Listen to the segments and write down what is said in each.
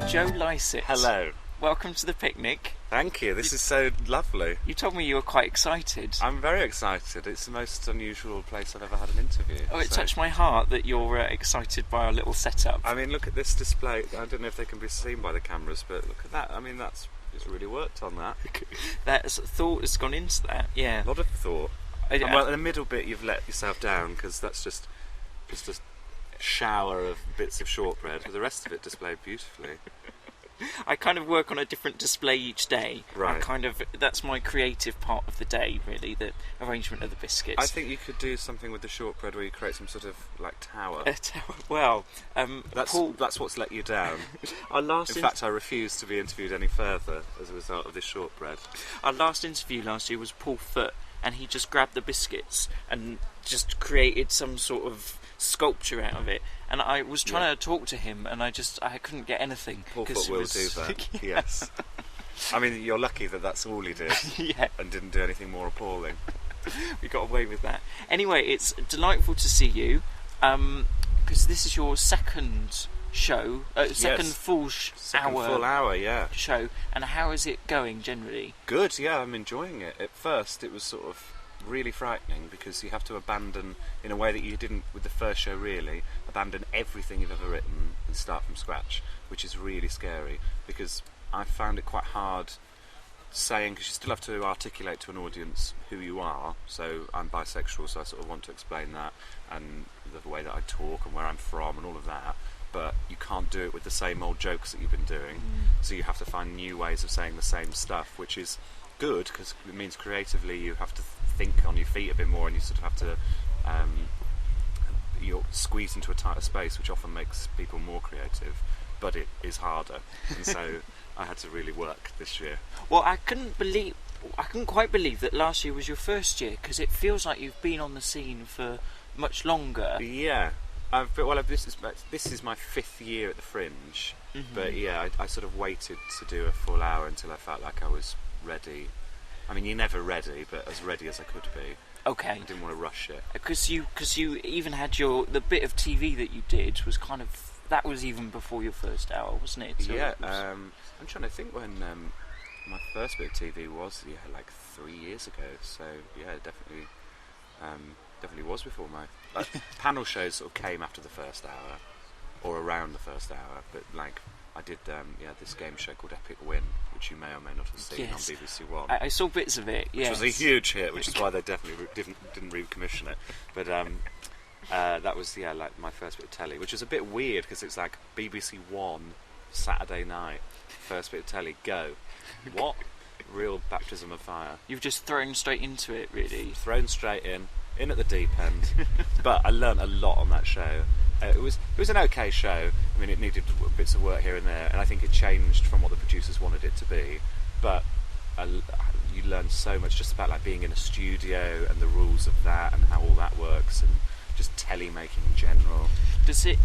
Joe Lycett. Hello. Welcome to the picnic. Thank you. This is so lovely. You told me you were quite excited. I'm very excited. It's the most unusual place I've ever had an interview. Oh, it touched my heart that you're excited by our little setup. I mean, look at this display. I don't know if they can be seen by the cameras, but look at that. I mean, it's really worked on that. That thought has gone into that, yeah. A lot of thought. Well, in the middle bit, you've let yourself down because that's just a shower of bits of shortbread. The rest of it displayed beautifully. I kind of work on a different display each day. Right. That's my creative part of the day, really, the arrangement of the biscuits. I think you could do something with the shortbread where you create some sort of like tower. A tower. Well, Paul, that's what's let you down. In fact, I refuse to be interviewed any further as a result of this shortbread. Our last interview last year was Paul Foot, and he just grabbed the biscuits and just created some sort of sculpture out of it. And I was trying to talk to him, and I couldn't get anything. Paul Foot will do that. Yeah. Yes. I mean, you're lucky that that's all he did. Yeah. And didn't do anything more appalling. We got away with that. Anyway, it's delightful to see you, because this is your second show, full hour, yeah. show. And how is it going generally? Good, yeah. I'm enjoying it. At first, it was sort of really frightening because you have to abandon, in a way that you didn't with the first show really, abandon everything you've ever written and start from scratch, which is really scary because I found it quite hard saying, because you still have to articulate to an audience who you are. So I'm bisexual, so I sort of want to explain that and the way that I talk and where I'm from and all of that, but you can't do it with the same old jokes that you've been doing. So you have to find new ways of saying the same stuff, which is good because it means creatively you have to think on your feet a bit more, and you sort of have to you're squeezed into a tighter space, which often makes people more creative, but it is harder. And so I had to really work this year. Well, I couldn't quite believe that last year was your first year, because it feels like you've been on the scene for much longer. Yeah, this is my 5th year at the Fringe, but yeah, I sort of waited to do a full hour until I felt like I was ready. I mean, you're never ready, but as ready as I could be. Okay. I didn't want to rush it. Because you even had the bit of TV that you did was that was even before your first hour, wasn't it? So yeah. I'm trying to think when my first bit of TV was. Yeah, like 3 years ago. So yeah, definitely was before my panel shows sort of came after the first hour or around the first hour, but like. I did this game show called Epic Win, which you may or may not have seen on BBC One. I saw bits of it, which was a huge hit, which is why they definitely didn't recommission it. But that was like my first bit of telly, which was a bit weird because it's like BBC One Saturday night, first bit of telly, go. What? Real baptism of fire. You've just thrown straight into it, really. Thrown straight in at the deep end. But I learnt a lot on that show. It was an okay show. I mean, it needed bits of work here and there, and I think it changed from what the producers wanted it to be. But you learn so much just about like being in a studio and the rules of that and how all that works, and just telly making in general. Does it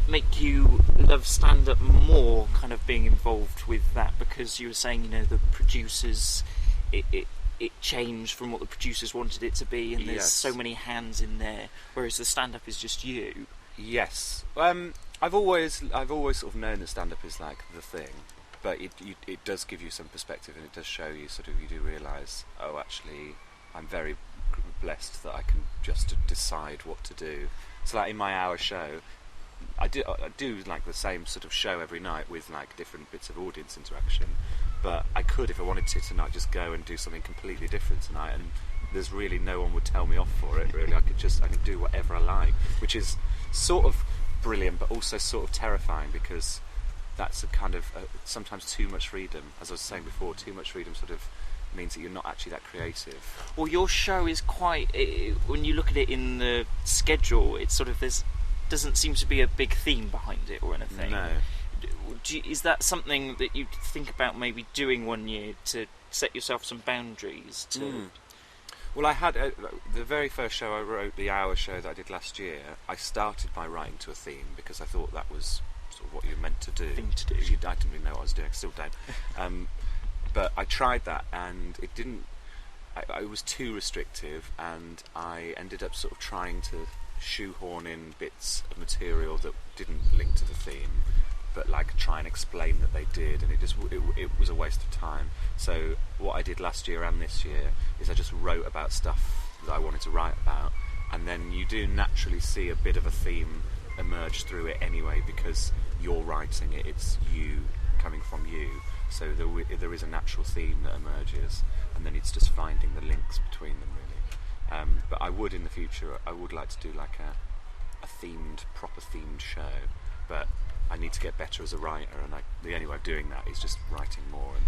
make you love stand-up more, kind of being involved with that? Because you were saying, the producers, it changed from what the producers wanted it to be, and there's so many hands in there, whereas the stand-up is just you. Yes. I've always sort of known that stand-up is like the thing, but it does give you some perspective, and it does show you you do realise, oh, actually, I'm very blessed that I can just decide what to do. So like in my hour show, I do like the same sort of show every night with like different bits of audience interaction, but I could, if I wanted to tonight, just go and do something completely different tonight, and there's really no one would tell me off for it, really. I can do whatever I like, which is sort of brilliant, but also sort of terrifying, because that's a kind of sometimes too much freedom. As I was saying before, too much freedom sort of means that you're not actually that creative. Well, your show is quite, when you look at it in the schedule, it's sort of, doesn't seem to be a big theme behind it or anything. No. Is that something that you think about maybe doing one year to set yourself some boundaries? Well, I had the very first show I wrote, the hour show that I did last year, I started by writing to a theme because I thought that was sort of what you're meant to do. Thing to do. I didn't really know what I was doing, still don't. But I tried that, and it didn't. It was too restrictive, and I ended up sort of trying to shoehorn in bits of material that didn't link to the theme. but like try and explain that they did, and it was a waste of time. So what I did last year and this year is I just wrote about stuff that I wanted to write about, and then you do naturally see a bit of a theme emerge through it anyway, because you're writing it, it's you coming from you, so there is a natural theme that emerges, and then it's just finding the links between them, really. But I would, in the future, I would like to do like a proper themed show, but I need to get better as a writer, and the only way of doing that is just writing more and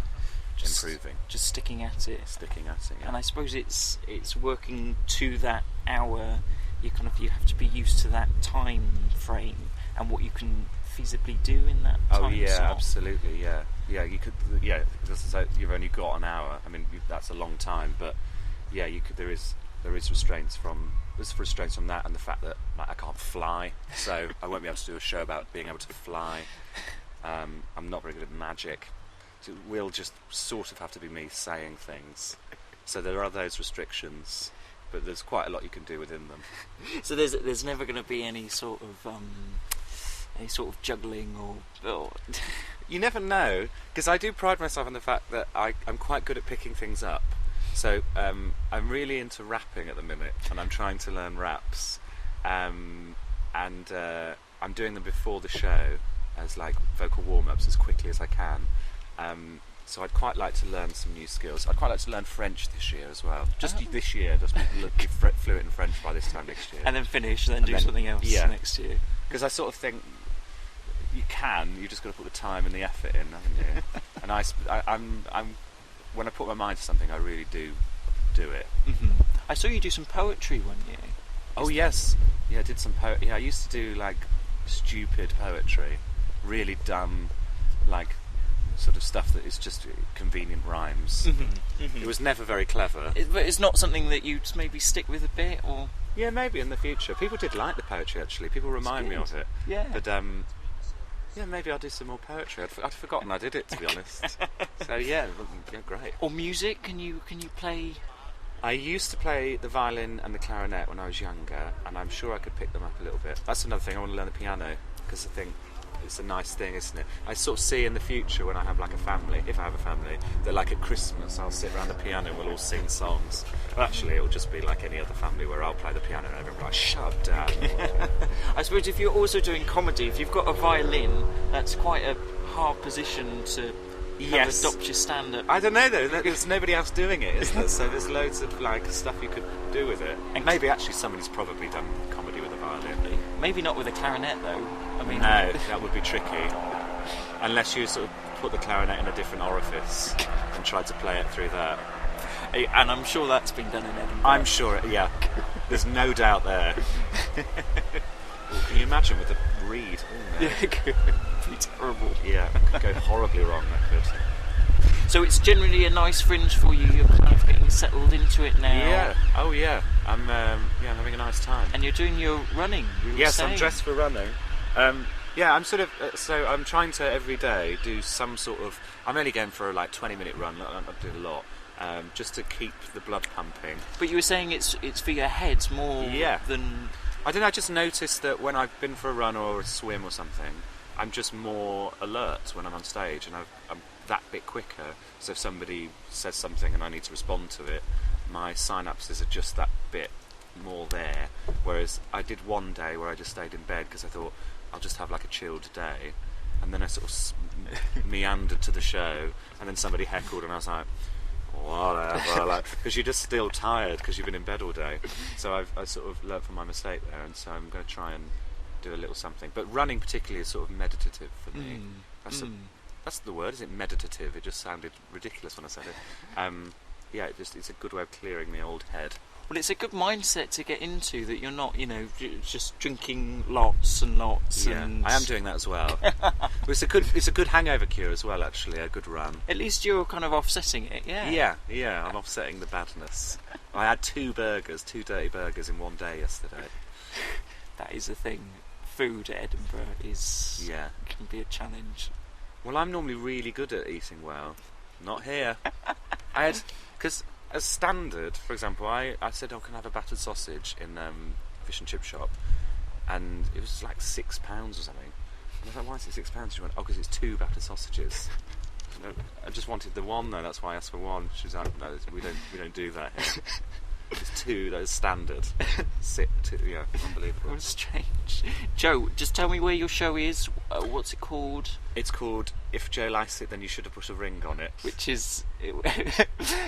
improving. Just sticking at it. Yeah. And I suppose it's working to that hour. You have to be used to that time frame and what you can feasibly do in that time. Oh yeah, slot. absolutely, yeah. You could, yeah, because you've only got an hour. I mean, that's a long time, but yeah, you could. There is restraints from. There's restraints from that, and the fact that I can't fly, so I won't be able to do a show about being able to fly. I'm not very good at magic, so it will just sort of have to be me saying things. So there are those restrictions, but there's quite a lot you can do within them. So there's never going to be any sort of juggling or You never know, because I do pride myself on the fact that I'm quite good at picking things up. So I'm really into rapping at the minute, and I'm trying to learn raps, and I'm doing them before the show as like vocal warm-ups as quickly as I can. So I'd quite like to learn some new skills. I'd quite like to learn French this year as well. This year, just be fluent in French by this time next year. And then finish, then do something else next year. Because I sort of think you just got to put the time and the effort in, haven't you? And I'm when I put my mind to something, I really do it. Mm-hmm. I saw you do some poetry one year. Oh yes, yeah, I did some poetry. Yeah, I used to do like stupid poetry, really dumb, like sort of stuff that is just convenient rhymes. Mm-hmm. Mm-hmm. It was never very clever. But it's not something that you'd maybe stick with a bit, or? Yeah, maybe in the future. People did like the poetry, actually. People remind me of it. Yeah. But yeah, maybe I'll do some more poetry. I'd forgotten I did it, to be honest. So yeah, great. Or music? Can you play? I used to play the violin and the clarinet when I was younger, and I'm sure I could pick them up a little bit. That's another thing. I want to learn the piano, because I think it's a nice thing, isn't it? I sort of see in the future, when I have like a family, if I have a family, that like at Christmas I'll sit around the piano and we'll all sing songs. But actually it'll just be like any other family where I'll play the piano and everyone's like, shut up, Dad. I suppose if you're also doing comedy, if you've got a violin, that's quite a hard position to adopt your stand-up. I don't know though, there's nobody else doing it, is there? So there's loads of like stuff you could do with it. And maybe actually somebody's probably done comedy with a violin. Maybe not with a clarinet though. I mean, no, that would be tricky. Unless you sort of put the clarinet in a different orifice and tried to play it through that. And I'm sure that's been done in Edinburgh. I'm sure, yeah. There's no doubt there. Well, can you imagine with a reed? Oh, no. Yeah, it could be terrible. Yeah, it could go horribly wrong, that could. So it's generally a nice Fringe for you. You're kind of getting settled into it now. Yeah. Oh yeah. I'm having a nice time. And you're doing your running. Yes, I'm dressed for running. Yeah, I'm sort of so I'm trying to every day do some sort of. I'm only going for a 20-minute run. I'm doing a lot, just to keep the blood pumping. But you were saying it's for your head more than. I don't know. I just noticed that when I've been for a run or a swim or something, I'm just more alert when I'm on stage, and I'm that bit quicker. So if somebody says something and I need to respond to it, my synapses are just that bit more there. Whereas I did one day where I just stayed in bed because I thought I'll just have like a chilled day, and then I sort of meandered to the show, and then somebody heckled, and I was like, whatever, because you're just still tired because you've been in bed all day. So I sort of learnt from my mistake there, and so I'm going to try and do a little something. But running particularly is sort of meditative for me. That's the word, is it? Meditative. It just sounded ridiculous when I said it. Yeah, it's a good way of clearing the old head. Well, it's a good mindset to get into, that you're not, just drinking lots and lots. Yeah, and I am doing that as well. It's a good hangover cure as well, actually. A good run. At least you're kind of offsetting it. Yeah. Yeah. I'm offsetting the badness. I had 2 dirty burgers in one day yesterday. That is a thing. Food at Edinburgh can be a challenge. Well, I'm normally really good at eating well. Not here. Because as standard, for example, I said, can I have a battered sausage in fish and chip shop, and it was like £6 or something. And I was like, why is it £6? She went, oh, because it's 2 batter sausages. No, I just wanted the one though. That's why I asked for one. She was like, no, we don't do that here. It's 2. That is standard. Yeah, unbelievable. That's strange. Joe, just tell me where your show is. What's it called? It's called If Joe Lycett, Then You Should Have Put a Ring on It. Which is,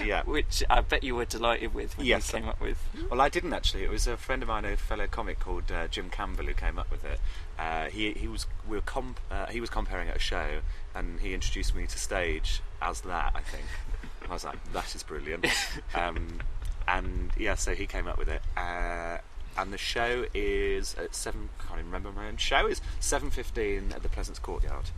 yeah. Which I bet you were delighted with when Yes. you came up with. Well, I didn't actually. It was a friend of mine, a fellow comic called Jim Campbell, who came up with it. He was comparing at a show, and he introduced me to stage as that. I think I was like, that is brilliant. And yeah, so he came up with it. And the show is at 7. I can't even remember my own show. Is 7:15 at the Pleasance Courtyard.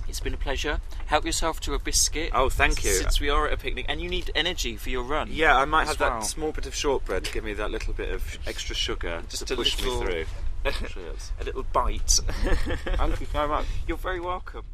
It's been a pleasure. Help yourself to a biscuit. Oh, thank you. Since we are at a picnic, and you need energy for your run. Yeah, I might have well. that small bit of shortbread to give me that little bit of extra sugar Just to a push little- me through. Cheers. A little bite. Thank you so much. You're very welcome.